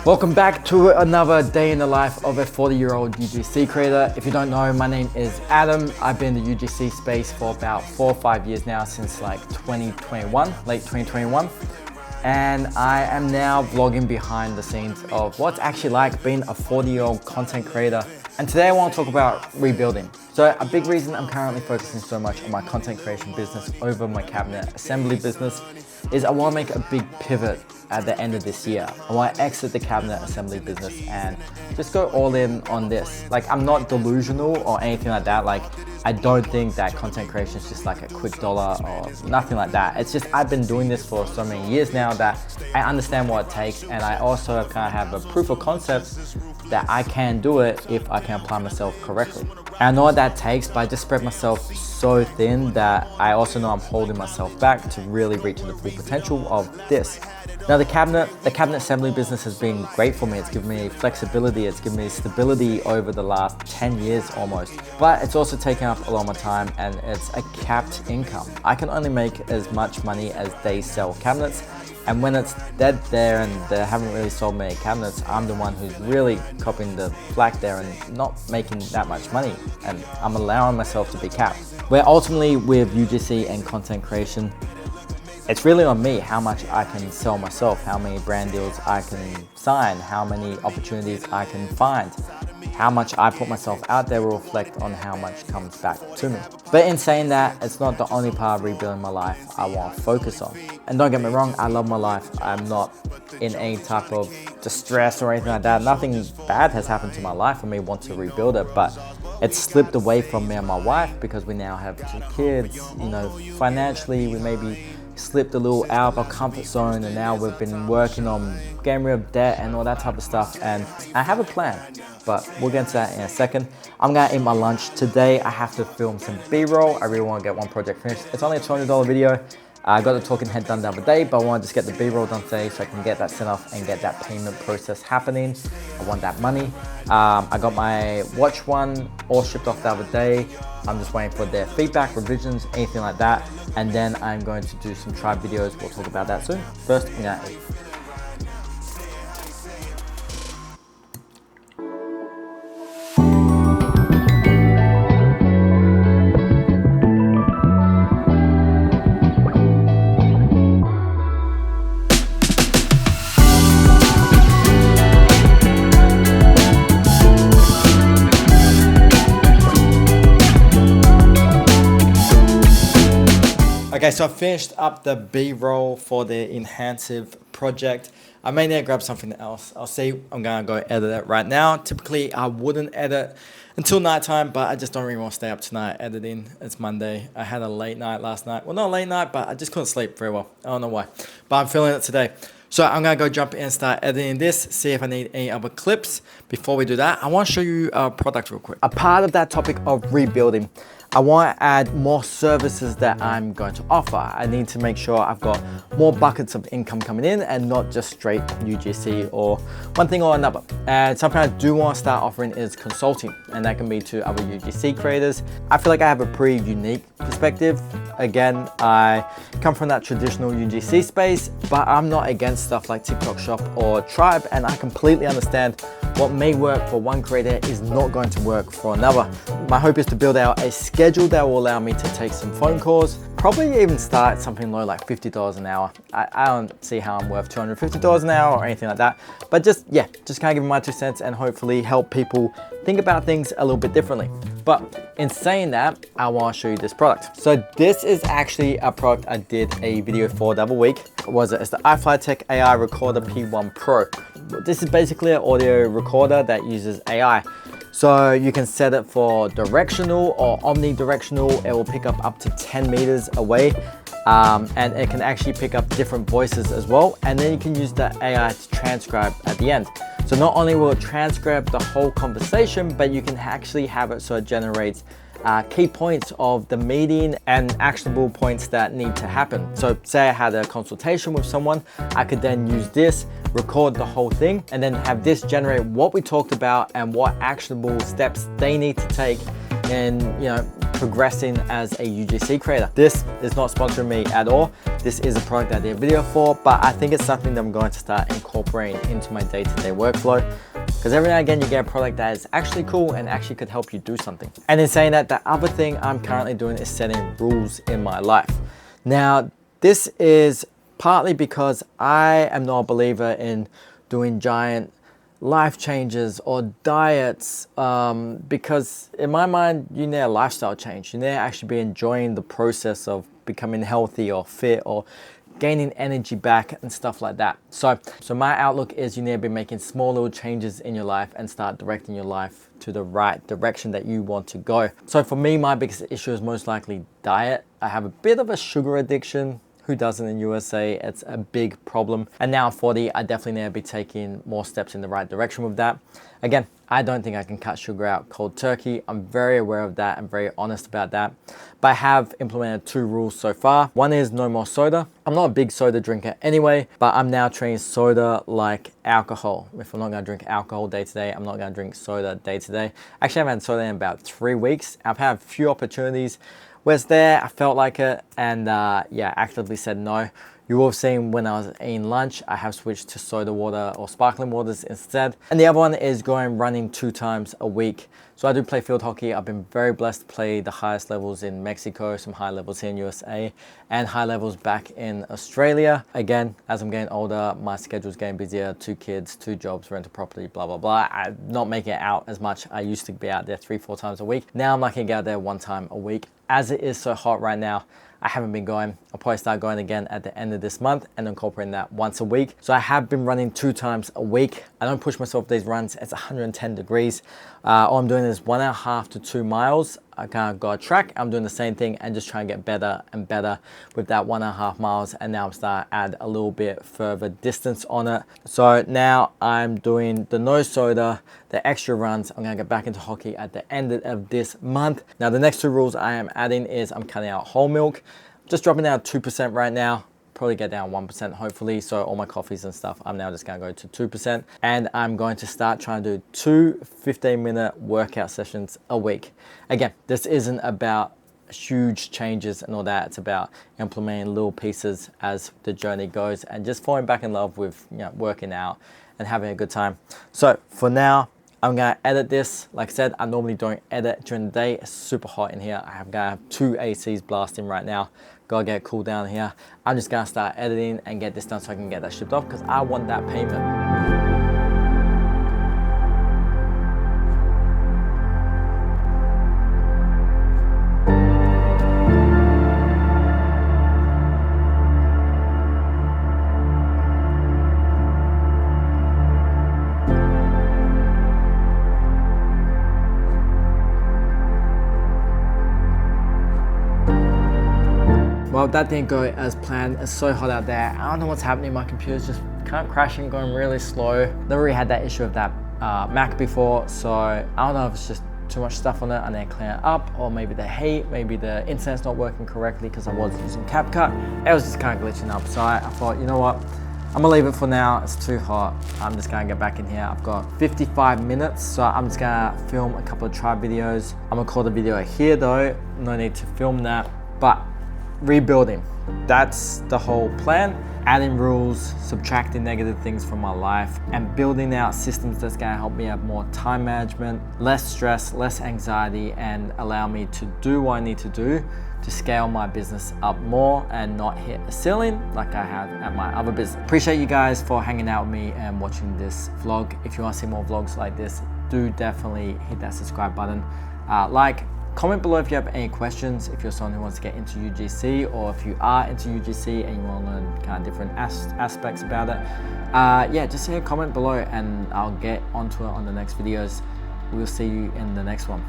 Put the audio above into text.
Welcome back to another day in the life of a 40-year-old UGC creator. If you don't know, my name is Adam. I've been in the UGC space for about 4 or 5 years now, since like 2021, late 2021. And I am now vlogging behind the scenes of what's actually like being a 40-year-old content creator. And today I want to talk about rebuilding. So a big reason I'm currently focusing so much on my content creation business over my cabinet assembly business is I want to make a big pivot at the end of this year. I want to exit the cabinet assembly business and just go all in on this. Like, I'm not delusional or anything like that. Like, I don't think that content creation is just like a quick dollar or nothing like that. It's just I've been doing this for so many years now that I understand what it takes, and I also kind of have a proof of concept that I can do it if I can apply myself correctly. And I know what that takes, but I just spread myself so thin that I also know I'm holding myself back to really reach the full potential of this. Now the cabinet assembly business has been great for me. It's given me flexibility, it's given me stability over the last 10 years almost. But it's also taken up a lot of my time, and it's a capped income. I can only make as much money as they sell cabinets. And when it's dead there and they haven't really sold many cabinets, I'm the one who's really copying the slack there and not making that much money. And I'm allowing myself to be capped. Where ultimately with UGC and content creation, it's really on me how much I can sell myself, how many brand deals I can sign, how many opportunities I can find. How much I put myself out there will reflect on how much comes back to me. But in saying that, it's not the only part of rebuilding my life I want to focus on. And don't get me wrong, I love my life. I'm not in any type of distress or anything like that. Nothing bad has happened to my life for me want to rebuild it, but it's slipped away from me and my wife because we now have 2 kids. You know, financially we maybe slipped a little out of our comfort zone, and now we've been working on getting rid of debt and all that type of stuff. And I have a plan, but we'll get into that in a second. I'm gonna eat my lunch. Today I have to film some B-roll. I really want to get one project finished. It's only a $200 video. I got the talking head done the other day, but I want to just get the B-roll done today so I can get that sent off and get that payment process happening. I want that money. I got my watch one all shipped off the other day. I'm just waiting for their feedback, revisions, anything like that. And then I'm going to do some tribe videos. We'll talk about that soon. First, I'm gonna eat. Okay, so I finished up the B-roll for the enhansive project. I may need to grab something else. I'll see. I'm gonna go edit it right now. Typically, I wouldn't edit until nighttime, but I just don't really want to stay up tonight editing. It's Monday. I had a late night last night. Well, not a late night, but I just couldn't sleep very well. I don't know why, but I'm feeling it today. So I'm gonna go jump in and start editing this, see if I need any other clips. Before we do that, I wanna show you a product real quick. A part of that topic of rebuilding, I want to add more services that I'm going to offer. I need to make sure I've got more buckets of income coming in and not just straight UGC or one thing or another. And something I do want to start offering is consulting, and that can be to other UGC creators. I feel like I have a pretty unique perspective. Again, I come from that traditional UGC space, but I'm not against stuff like TikTok Shop or Tribe, and I completely understand what may work for one creator is not going to work for another. My hope is to build out a schedule that will allow me to take some phone calls, probably even start something low like $50 an hour. I don't see how I'm worth $250 an hour or anything like that, but just kind of give my 2 cents and hopefully help people think about things a little bit differently. But in saying that, I want to show you this product. So this is actually a product I did a video for the other week. It's the iFlyTech AI Recorder P1 Pro. This is basically an audio recorder that uses AI. So you can set it for directional or omnidirectional. It will pick up to 10 meters away. And it can actually pick up different voices as well. And then you can use the AI to transcribe at the end. So not only will it transcribe the whole conversation, but you can actually have it so it generates key points of the meeting and actionable points that need to happen. So say I had a consultation with someone, I could then use this, record the whole thing, and then have this generate what we talked about and what actionable steps they need to take in, progressing as a UGC creator. This is not sponsoring me at all. This is a product that I did a video for, but I think it's something that I'm going to start incorporating into my day-to-day workflow. Because every now and again you get a product that is actually cool and actually could help you do something. And in saying that, the other thing I'm currently doing is setting rules in my life. Now, this is partly because I am not a believer in doing giant life changes or diets, because in my mind, you need a lifestyle change. You need to actually be enjoying the process of becoming healthy or fit or gaining energy back and stuff like that. So my outlook is you need to be making small little changes in your life and start directing your life to the right direction that you want to go. So for me, my biggest issue is most likely diet. I have a bit of a sugar addiction. Who doesn't in USA? It's a big problem. And now I'm 40, I definitely need to be taking more steps in the right direction with that. Again, I don't think I can cut sugar out cold turkey. I'm very aware of that. I'm very honest about that. But I have implemented 2 rules so far. One is no more soda. I'm not a big soda drinker anyway, but I'm now treating soda like alcohol. If I'm not gonna drink alcohol day to day, I'm not gonna drink soda day to day. Actually, I've had soda in about 3 weeks. I've had a few opportunities where's there, I felt like it, and yeah, actively said no. You will have seen when I was eating lunch, I have switched to soda water or sparkling waters instead. And the other one is going running 2 times a week. So I do play field hockey. I've been very blessed to play the highest levels in Mexico, some high levels here in USA, and high levels back in Australia. Again, as I'm getting older, my schedule's getting busier, 2 kids, 2 jobs, rent a property, blah, blah, blah. I'm not making it out as much. I used to be out there 3-4 times a week. Now I'm lucky to get out there 1 time a week. As it is so hot right now, I haven't been going. I'll probably start going again at the end of this month and incorporating that once a week. So I have been running 2 times a week. I don't push myself these runs. It's 110 degrees. All I'm doing is 1.5 to 2 miles. I kind of got a track. I'm doing the same thing and just trying to get better and better with that 1.5 miles. And now I'm starting to add a little bit further distance on it. So now I'm doing the no soda, the extra runs. I'm gonna get back into hockey at the end of this month. Now the next 2 rules I am adding is I'm cutting out whole milk. Just dropping down 2% right now. Probably get down 1% hopefully. So all my coffees and stuff, I'm now just gonna go to 2%. And I'm going to start trying to do 2 15-minute workout sessions a week. Again, this isn't about huge changes and all that. It's about implementing little pieces as the journey goes and just falling back in love with, you know, working out and having a good time. So for now, I'm gonna edit this. Like I said, I normally don't edit during the day. It's super hot in here. I'm gonna have 2 ACs blasting right now. Gotta get cool down here. I'm just gonna start editing and get this done so I can get that shipped off because I want that payment. Well, that didn't go as planned. It's so hot out there. I don't know what's happening. My computer's just kind of crashing, going really slow. Never really had that issue with that Mac before, so I don't know if it's just too much stuff on it. I need to clean it up, or maybe the heat, maybe the internet's not working correctly because I was using CapCut. It was just kind of glitching up, so I thought, you know what? I'm gonna leave it for now. It's too hot. I'm just gonna get back in here. I've got 55 minutes, so I'm just gonna film a couple of try videos. I'm gonna call the video here though. No need to film that, but rebuilding. That's the whole plan. Adding rules, subtracting negative things from my life, and building out systems that's gonna help me have more time management, less stress, less anxiety, and allow me to do what I need to do to scale my business up more and not hit a ceiling like I have at my other business. Appreciate you guys for hanging out with me and watching this vlog. If you wanna see more vlogs like this, do definitely hit that subscribe button. Comment below if you have any questions, if you're someone who wants to get into UGC, or if you are into UGC and you want to learn kind of different aspects about it. Yeah, just hit a comment below and I'll get onto it on the next videos. We'll see you in the next one.